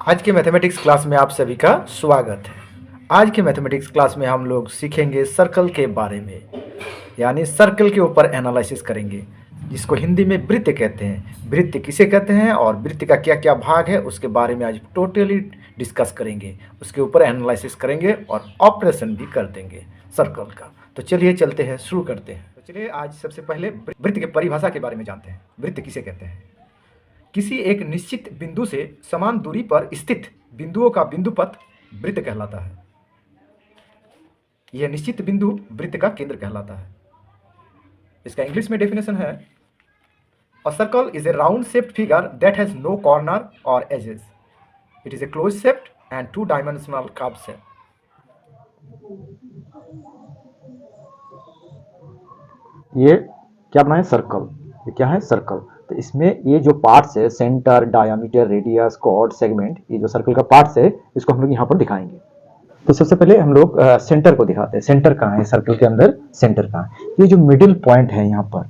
आज के mathematics class में आप सभी का स्वागत है। आज के मैथमेटिक्स क्लास में हम लोग सीखेंगे सर्कल के बारे में, यानी सर्कल के ऊपर एनालिसिस करेंगे, जिसको हिंदी में वृत्त कहते हैं। वृत्त किसे कहते हैं और वृत्त का क्या क्या भाग है उसके बारे में आज टोटली डिस्कस करेंगे, उसके ऊपर एनालिसिस करेंगे और ऑपरेशन भी कर देंगे सर्कल का। तो चलिए चलते हैं, शुरू करते हैं। तो चलिए आज सबसे पहले वृत्त की परिभाषा के बारे में जानते हैं। वृत्त किसे कहते हैं? किसी एक निश्चित बिंदु से समान दूरी पर स्थित बिंदुओं का बिंदुपथ वृत्त कहलाता है। यह निश्चित बिंदु वृत्त का केंद्र कहलाता है। इसका इंग्लिश में डेफिनेशन है, a circle is a round shaped figure that has no corner और edges. It is a close shaped and two dimensional curve shape. ये क्या बनाए? सर्कल। ये क्या है? सर्कल। तो इसमें ये जो पार्ट्स है, centre, diameter, radius, chord, segment, ये जो सर्कल का पार्ट्स है इसको हम लोग यहाँ पर दिखाएंगे। तो सबसे पहले हम लोग सेंटर को दिखाते हैं। सेंटर कहाँ है सर्कल के अंदर? सेंटर कहाँ है? ये जो मिडिल पॉइंट है यहाँ पर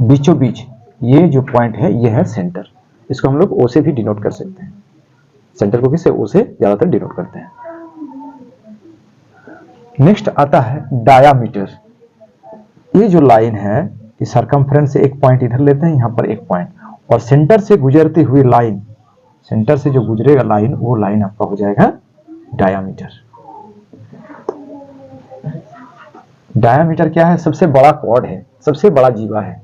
बीचों बीच, ये जो पॉइंट है ये है सेंटर। इसको हम लोग ओ से भी डिनोट कर सकते हैं। सेंटर को किससे? ओ से ज्यादातर डिनोट करते हैं। नेक्स्ट आता है डायामीटर। ये जो लाइन है, ये सरकमफ्रेंस से एक पॉइंट इधर लेते हैं, यहाँ पर एक पॉइंट, और सेंटर से गुजरती हुई लाइन, सेंटर से जो गुजरेगा लाइन, वो लाइन आपका हो जाएगा डायामीटर। डायामीटर क्या है? सबसे बड़ा कॉर्ड है, सबसे बड़ा जीवा है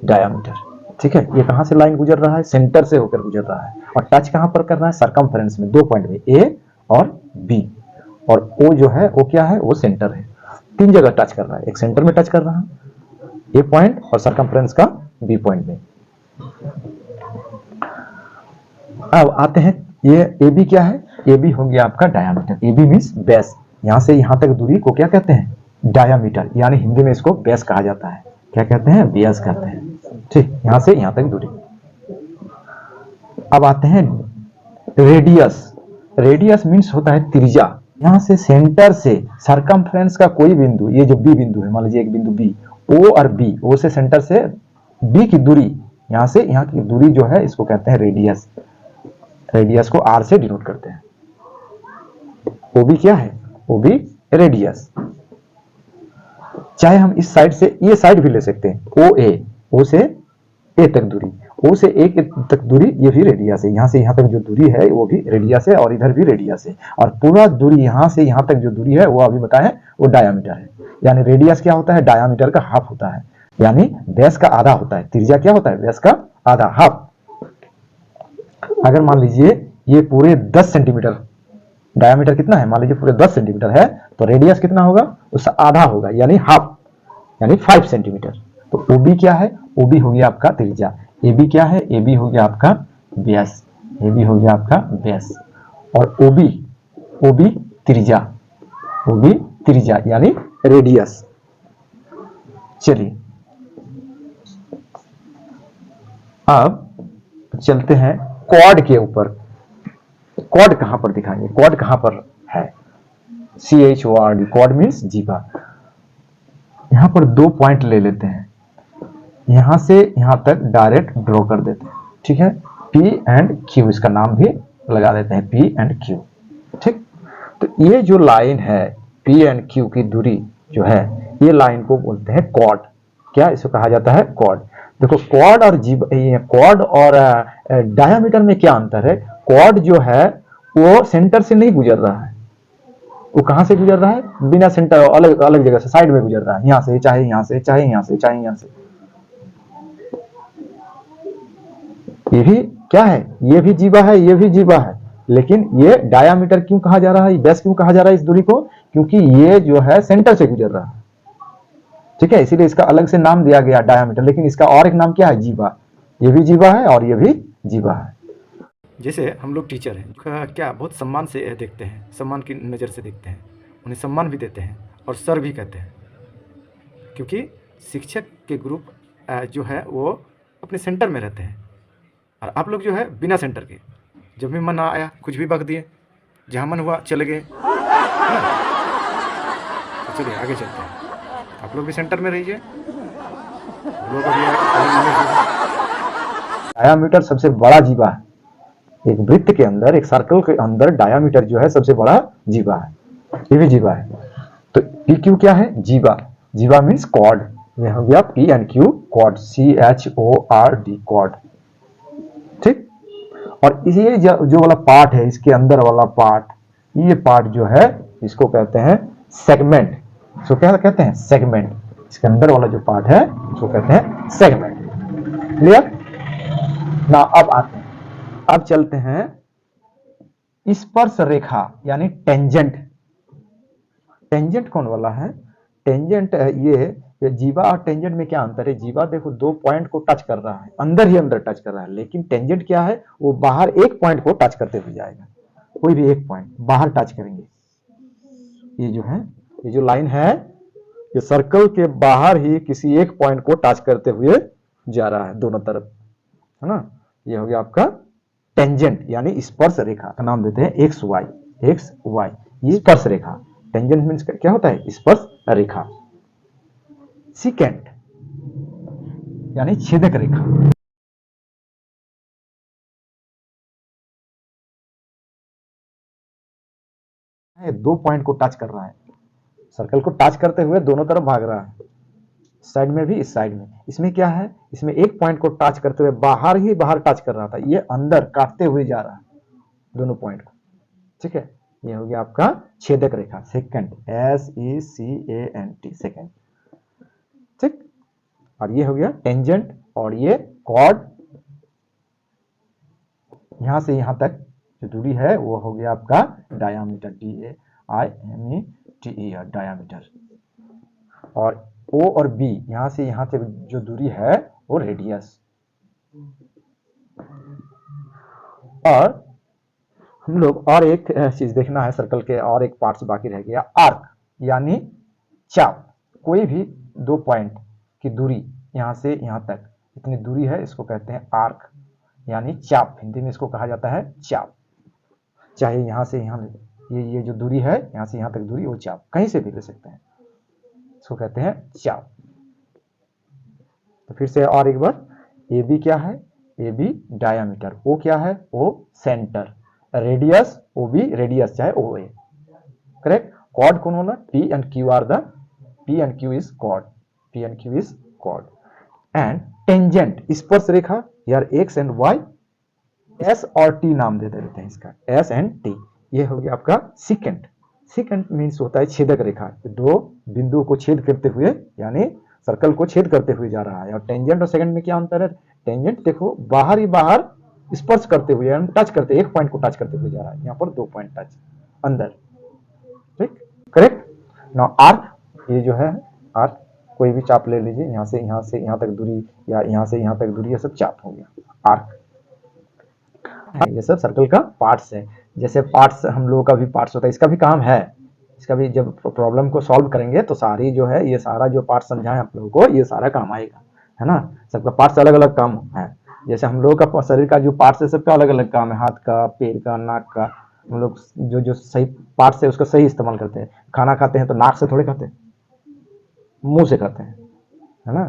डायामीटर। ठीक है, ये कहां से लाइन गुजर रहा है? सेंटर से होकर गुजर रहा है, और टच कहां पर कर रहा है? सरकमफ्रेंस में, दो पॉइंट में, ए और बी, और ओ जो है वो क्या है? वो सेंटर है। तीन जगह टच कर रहा है, एक सेंटर में टच कर रहा है ए पॉइंट, और सरकमफ्रेंस का बी पॉइंट में। अब आते हैं, ये ए बी क्या है? ए बी हो गया आपका diameter. A B means base. यहां से यहां तक दूरी को क्या कहते हैं? डायामीटर, यानी हिंदी में इसको बेस कहा जाता है। क्या कहते हैं? बेस कहते हैं। ठीक, यहां से यहां तक दूरी। अब आते हैं रेडियस। रेडियस मीन्स होता है त्रिज्या। यहां से सेंटर से सरकमफ्रेंस का कोई बिंदु, ये जो बी बिंदु है, मान लीजिए एक बिंदु बी, ओ और बी, ओ से सेंटर से बी की दूरी, यहां से यहां की दूरी जो है इसको कहते हैं रेडियस। रेडियस को आर से डिनोट करते हैं। ओ बी क्या है? O B radius. चाहे हम इस साइड से ये साइड भी ले सकते हैं, ओ ए, ओ से ए तक दूरी, ओ से ए तक दूरी, ये भी रेडियस है। यहां से यहां तक जो दूरी है वो भी रेडियस है, और इधर भी रेडियस है, और पूरा दूरी यहां से यहां तक जो दूरी है वो अभी बताएं वो डायामीटर है। यानी रेडियस क्या होता है? डायामीटर का हाफ होता है, यानी बेस का आधा होता है। त्रिज्या क्या होता है? बेस का आधा, हाफ। अगर मान लीजिए ये पूरे 10 सेंटीमीटर, डायामीटर कितना है? मान लीजिए पूरे 10 सेंटीमीटर है, तो रेडियस कितना होगा? उसका आधा होगा, यानी हाफ, यानी 5 सेंटीमीटर। तो ओ बी क्या है? ओ बी हो गया आपका त्रिज्या। ए बी क्या है? ए बी हो गया आपका व्यास। ए बी हो गया आपका व्यास, और ओ बी त्रिज्या, ओ बी त्रिज्या यानी रेडियस। चलिए अब चलते हैं कॉर्ड के ऊपर। कॉर्ड कहां पर दिखाएंगे? कॉर्ड कहां पर है? CHORD, कॉर्ड मीन्स जीवा। यहां पर दो पॉइंट ले लेते हैं, यहां से यहां तक डायरेक्ट ड्रॉ कर देते हैं। ठीक है, P एंड Q, इसका नाम भी लगा देते हैं, P एंड Q। ठीक, तो ये जो लाइन है P एंड Q की दूरी जो है, ये लाइन को बोलते हैं कॉर्ड। क्या इसको कहा जाता है? कॉर्ड। देखो कॉर्ड और कॉर्ड और डायामीटर में क्या अंतर है? कॉर्ड जो है वो सेंटर से नहीं गुजर रहा है, वो कहां से गुजर रहा है? बिना सेंटर, अलग अलग जगह से, साइड में गुजर रहा है, यहां से चाहे यहां से, चाहे यहां से, चाहे यहां से। ये भी क्या है? ये भी जीवा है, ये भी जीवा है, लेकिन ये डायामीटर क्यों कहा जा रहा है? बेस क्यों कहा जा रहा है इस दूरी को? क्योंकि ये जो है सेंटर से गुजर रहा है। ठीक है, इसीलिए इसका अलग से नाम दिया गया डायामीटर, लेकिन इसका और एक नाम क्या है? जीवा। ये भी जीवा है और ये भी जीवा है। जैसे हम लोग टीचर हैं, क्या बहुत सम्मान से देखते हैं, सम्मान की नज़र से देखते हैं, उन्हें सम्मान भी देते हैं और सर भी कहते हैं, क्योंकि शिक्षक के ग्रुप जो है वो अपने सेंटर में रहते हैं, और आप लोग जो है बिना सेंटर के, जब भी मन आया कुछ भी बक दिए, जहाँ मन हुआ चले गए। तो चलिए आगे चलते हैं, आप लोग भी सेंटर में रहिए। डायामीटर सबसे बड़ा जीवा है, एक वृत्त के अंदर, एक सर्कल के अंदर डायामीटर जो है सबसे बड़ा जीवा है, ये भी जीवा है। तो पी क्यू क्या है? जीवा। जीवा मीन्स कॉर्ड, ये हो गया P and Q cord, CHORD cord, ठीक। और ये जो वाला पार्ट है, इसके अंदर वाला पार्ट, ये पार्ट जो है इसको कहते हैं सेगमेंट। इसको क्या कहते हैं? सेगमेंट। इसके अंदर वाला जो पार्ट है इसको कहते हैं सेगमेंट। क्लियर ना? अब आते हैं, अब चलते हैं स्पर्श रेखा यानी टेंजेंट। टेंजेंट कौन वाला है? टेंजेंट ये जीवा और टेंजेंट में क्या अंतर है? जीवा देखो दो पॉइंट को टच कर रहा है, अंदर ही अंदर टच कर रहा है, लेकिन टेंजेंट क्या है? वो बाहर एक पॉइंट को टच करते हुए जाएगा, कोई भी एक पॉइंट बाहर टच करेंगे। ये जो है, ये जो लाइन है, ये सर्कल के बाहर ही किसी एक पॉइंट को टच करते हुए जा रहा है दोनों तरफ, है ना? ये हो गया आपका टेंजेंट यानी स्पर्श रेखा का नाम देते हैं एक्स वाई। एक्स वाई ये स्पर्श रेखा। टेंजेंट मीन्स क्या होता है? स्पर्श रेखा। सिकेंट यानी छेदक रेखा। दो पॉइंट को टच कर रहा है, सर्कल को टच करते हुए दोनों तरफ भाग रहा है, साइड में भी इस साइड में। इसमें क्या है? इसमें एक पॉइंट को टच करते हुए बाहर ही बाहर टच कर रहा था, ये अंदर काटते हुए जा रहा है दोनों पॉइंट को, ठीक है। ये हो गया आपका छेदक रेखा, सेकेंड, SECANT, सेकेंड, ठीक। और ये हो गया टेंजेंट, और ये कॉर्ड, यहां से यहां तक जो दूरी है वो हो गया आपका डायामीटर, DAIMETER, डायामीटर। और O और B यहां से यहां तक जो दूरी है वो रेडियस। और हम लोग और एक चीज देखना है, सर्कल के और एक पार्ट्स बाकी रह गया, आर्क यानी चाप। कोई भी दो पॉइंट की दूरी यहां से यहां तक इतनी दूरी है, इसको कहते हैं आर्क यानी चाप। हिंदी में इसको कहा जाता है चाप। चाहे यहां से यहां, ये जो दूरी है यहां से यहां तक दूरी, वो चाप, कहीं से भी ले सकते हैं, इसको कहते हैं चाप। तो फिर से और एक बार, ए बी क्या है? ए बी डायामीटर, ओ क्या है? O centre, radius O B radius, चाहे ओ ए, करेक्ट। कॉर्ड कौन होना? P and Q are the, P and Q is chord, P and Q is chord. And tangent स्पर्श रेखा, यार X and Y, S और T नाम दे देते हैं इसका, एस एंड टी। ये हो गया आपका सिकेंट। सिकेंट मीन्स होता है छेदक रेखा, दो बिंदुओं को छेद करते हुए, यानी सर्कल को छेद करते हुए जा रहा है। और टेंजेंट और सेकेंड में क्या अंतर है? टेंजेंट देखो बाहर ही बाहर स्पर्श करते हुए, टच करते, एक पॉइंट को टच करते हुए जा रहा है, यहाँ पर दो पॉइंट टच अंदर, ठीक, करेक्ट। नाउ आर्क, ये जो है आर्क, कोई भी चाप ले लीजिए, यहाँ से यहाँ तक दूरी, या यहाँ से यहाँ तक दूरी, ये सब चाप हो गया आर्क। ये सब सर्कल का पार्ट्स है। जैसे पार्ट्स हम लोगों का भी पार्ट्स होता है, इसका भी काम है, इसका भी जब प्रॉब्लम को सॉल्व करेंगे तो सारी जो है, ये सारा जो पार्ट समझाएं आप लोगों को, ये सारा काम आएगा, है ना। सबका पार्ट्स अलग अलग काम है। जैसे हम लोगों का शरीर का जो पार्ट्स है, सबका अलग अलग काम है, हाथ का, पैर का, नाक का। हम लोग जो सही पार्ट्स है उसका सही इस्तेमाल करते हैं। खाना खाते हैं तो नाक से थोड़े खाते हैं, मुंह से खाते हैं, है ना।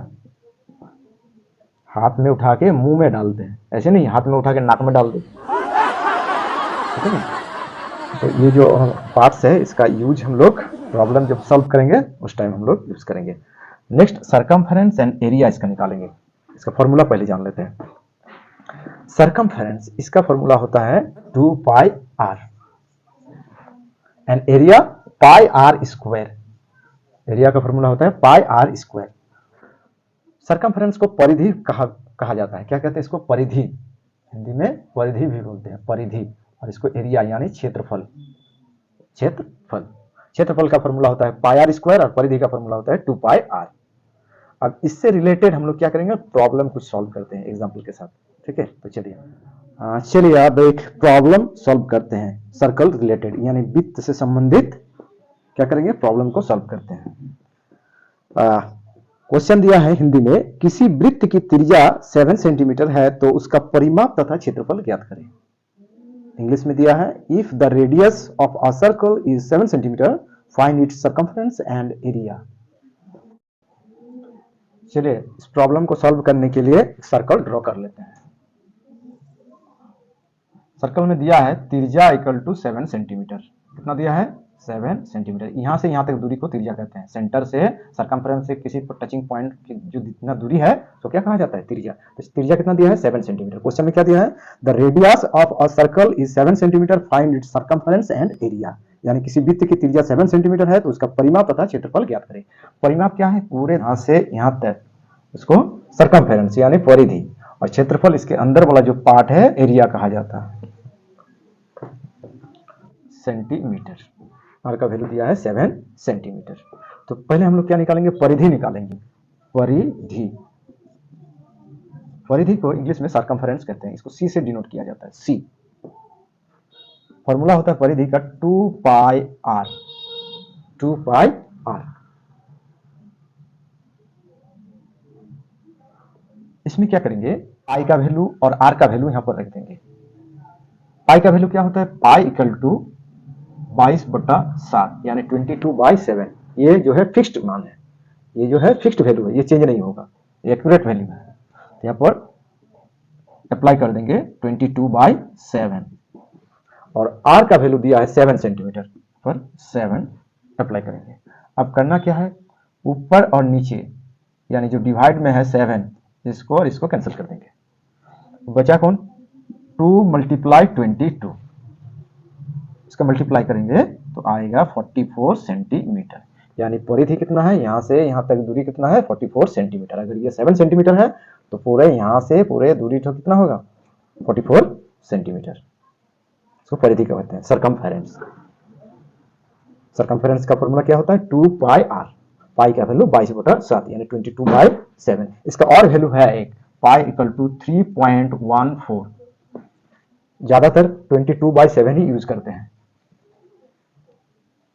हाथ में उठा के मुंह में डालते हैं, ऐसे नहीं हाथ में उठा के नाक में डाल दो, ठीक है ना। तो ये जो पार्ट्स है, इसका यूज हम लोग प्रॉब्लम जब सॉल्व करेंगे उस टाइम हम लोग यूज करेंगे। नेक्स्ट सरकमफेरेंस एंड एरिया, इसका निकालेंगे। इसका फॉर्मूला पहले जान लेते हैं। सरकमफेरेंस, इसका फॉर्मूला होता है 2 पाई r, and area pi r square. Area का फॉर्मूला होता है पाई r स्क्वायर। सरकमफेरेंस को परिधि कहा जाता है। क्या कहते हैं इसको? परिधि, हिंदी में परिधि भी बोलते हैं, परिधि। और इसको एरिया यानी क्षेत्रफल, क्षेत्रफल। क्षेत्रफल का फॉर्मूला होता है पाई आर स्क्वायर, और परिधि का फॉर्मूला होता है 2 पाई आर। अब इससे रिलेटेड हम लोग क्या करेंगे? प्रॉब्लम कुछ सॉल्व करते हैं एग्जांपल के साथ, ठीक है। तो चलिए अब एक प्रॉब्लम सॉल्व करते हैं, सर्कल रिलेटेड यानी वृत्त से संबंधित क्या करेंगे? प्रॉब्लम को सॉल्व करते हैं। क्वेश्चन दिया है हिंदी में, किसी वृत्त की त्रिज्या 7 सेंटीमीटर है तो उसका परिमाप तथा क्षेत्रफल ज्ञात करें। इंग्लिश में दिया है, if the radius of a circle is 7 centimetre, find its circumference and area. चलिए इस प्रॉब्लम को सॉल्व करने के लिए सर्कल ड्रॉ कर लेते हैं। सर्कल में दिया है त्रिज्या इक्वल टू 7 सेंटीमीटर। कितना दिया है? 7 सेंटीमीटर। यहाँ से यहाँ तक दूरी को त्रिज्या कहते हैं। सेंटर से सर्कमफ्रेंस से किसी पर टचिंग पॉइंट की जो जितना दूरी है तो क्या कहा जाता है? त्रिज्या। तो त्रिज्या कितना दिया है? 7 सेंटीमीटर। क्वेश्चन में क्या दिया है? The radius of a circle is 7 centimetre, find its circumference and area. यानी किसी वृत्त की त्रिज्या 7 सेंटीमीटर है तो उसका परिमाप तथा क्षेत्रफल ज्ञात करें। परिमाप क्या है? पूरे यहाँ से यहाँ तक उसको सर्कमफ्रेंस यानी परिधि, और क्षेत्रफल इसके अंदर वाला जो पार्ट है एरिया कहा जाता है, सेंटीमीटर। आर का वैल्यू दिया है 7 सेंटीमीटर। तो पहले हम लोग क्या निकालेंगे? परिधि निकालेंगे। परिधि, परिधि को इंग्लिश में सर्कमफ्रेंस कहते हैं। इसको सी से डिनोट किया जाता है। सी फॉर्मूला होता है परिधि का 2 पाई आर। 2 pi are. इसमें क्या करेंगे? पाई का वैल्यू और आर का वैल्यू यहां पर रख देंगे। पाई का वैल्यू क्या होता है? पाई इक्वल टू 22/7 यानी 22/7। ये जो है फिक्स्ड मान है, ये जो है फिक्स्ड वैल्यू है, ये चेंज नहीं होगा, ये एक्यूरेट वैल्यू है। तो यहाँ पर अप्लाई कर देंगे 22/7 और आर का वैल्यू दिया है 7 सेंटीमीटर पर 7 अप्लाई करेंगे। अब करना क्या है? ऊपर और नीचे यानी जो डिवाइड में है 7, इसको और इसको कैंसिल कर देंगे। बचा कौन? 2 × 22। इसका मल्टीप्लाई करेंगे तो आएगा 44 सेंटीमीटर। यानी परिधि कितना है? यहाँ से यहाँ तक दूरी कितना है? 44 सेंटीमीटर। अगर ये 7 सेंटीमीटर है तो पूरे यहाँ से पूरे दूरी तो कितना होगा? 44 सेंटीमीटर। इसको परिधि कहते हैं, सर्कमफेरेंस। सर्कमफेरेंस का फॉर्मूला क्या होता है? 2 पाई आर। पाई का वैल्यू 22/7 यानी 22/7। इसका और वैल्यू है एक, पाई इक्वल टू 3.14। ज्यादातर 22/7 ही यूज करते हैं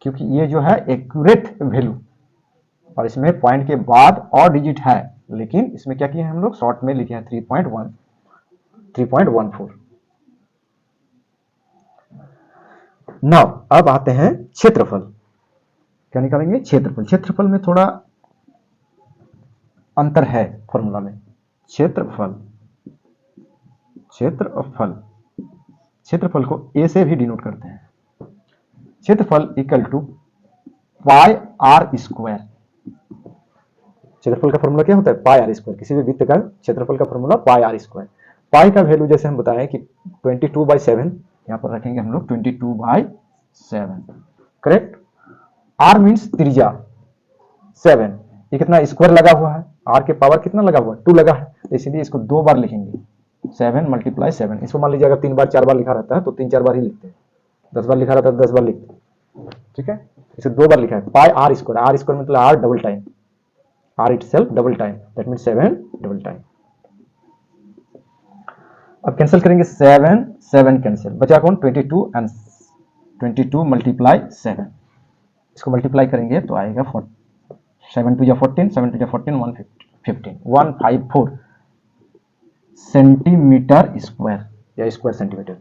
क्योंकि ये जो है एक्यूरेट वैल्यू, और इसमें पॉइंट के बाद और डिजिट है, लेकिन इसमें क्या किए हैं हम लोग? शॉर्ट में लिखे हैं 3.14। नाउ अब आते हैं क्षेत्रफल। क्या निकालेंगे? क्षेत्रफल। क्षेत्रफल में थोड़ा अंतर है फॉर्मूला में। क्षेत्रफल, क्षेत्रफल, क्षेत्रफल को ए से भी डिनोट करते हैं। क्षेत्रफल equal to pi R square. क्षेत्रफल का फॉर्मूला क्या होता है? Pi R square. किसी भी वृत्त का क्षेत्रफल का formula pi R square. Pi का वैल्यू जैसे हम बताएं कि 22/7, यहां पर रखेंगे हम लोग 22/7। करेक्ट। आर मीन्स त्रिज्या 7, ये कितना स्क्वायर लगा हुआ है? आर के पावर कितना लगा हुआ है? 2 लगा है, तो इसलिए इसको 2 बार लिखेंगे। 7 × 7। इसको मान लीजिए अगर 3 बार 4 बार लिखा रहता है तो 3-4 बार ही लिखते हैं। 10 बार लिखा रहता है तो 10 बार लिखते हैं। ठीक है, इसे 2 बार लिखा है। Pi R square. R square मतलब R double time, R itself double time, that means 7 double time. अब कैंसिल करेंगे 7 कैंसिल, बचा कौन? 22 एंड 22 × 7। इसको मल्टीप्लाई करेंगे तो आएगा 7 × 14, 7 × 14 154 सेंटीमीटर स्क्वायर या स्क्वायर सेंटीमीटर।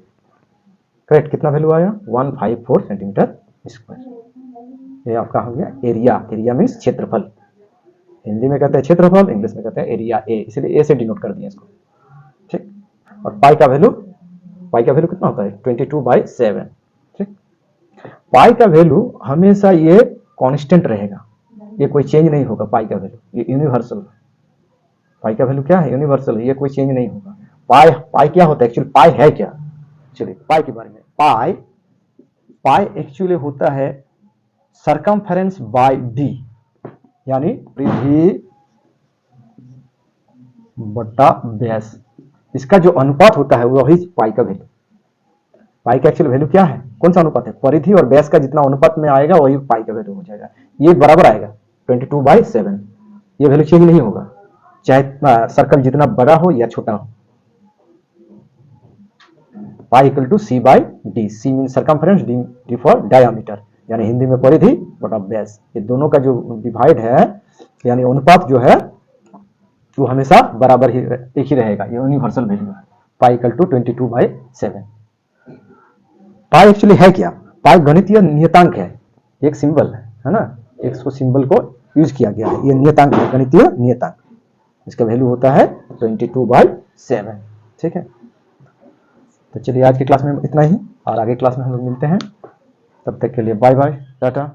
करेक्ट। कितना वैल्यू आया? 154 सेंटीमीटर स्क्वायर। ये आपका हो गया एरिया। एरिया मीन्स क्षेत्रफल। हिंदी में कहते हैं क्षेत्रफल, इंग्लिश में कहते हैं एरिया, ए, इसलिए ए से डिनोट कर दिया इसको। ठीक। और पाई का वैल्यू, पाई का वैल्यू कितना होता है? 22/7। ठीक। पाई का वैल्यू हमेशा ये कांस्टेंट रहेगा, ये कोई चेंज नहीं होगा। पाई का वैल्यू ये यूनिवर्सल है। पाई का वैल्यू क्या है? यूनिवर्सल है, ये कोई चेंज नहीं होगा। पाई, पाई क्या होता है एक्चुअली? पाई है क्या? चलिए पाई के बारे में। पाई, पाई एक्चुअली होता है सर्कमफेरेंस बाय डी, यानी परिधि बटा व्यास। इसका जो अनुपात होता है वही पाई का वैल्यू। पाई का एक्चुअल वैल्यू क्या है? कौन सा अनुपात है? परिधि और व्यास का जितना अनुपात में आएगा वही पाई का वैल्यू हो जाएगा। ये बराबर आएगा 22/7। ये वैल्यू चेंज नहीं होगा, चाहे सर्कल जितना बड़ा हो या छोटा हो। Pi equal to C by D. C mean circumference, D for diameter, यानी हिंदी में परिधि बटा व्यास। ये दोनों का जो डिवाइड है यानी अनुपात जो है वो हमेशा बराबर ही एक ही रहेगा। ये यूनिवर्सल वैल्यू है। Pi equal to 22/7। Pi actually है क्या? पाई गणितीय नियतांक है, एक सिंबल है ना, एक सिंबल को यूज किया गया है। ये नियतांक है, गणितीय नियतांक। इसका वैल्यू होता है 22/7। ठीक है। तो चलिए आज की क्लास में इतना ही, और आगे क्लास में हम लोग मिलते हैं। तब तक के लिए बाय बाय, टाटा।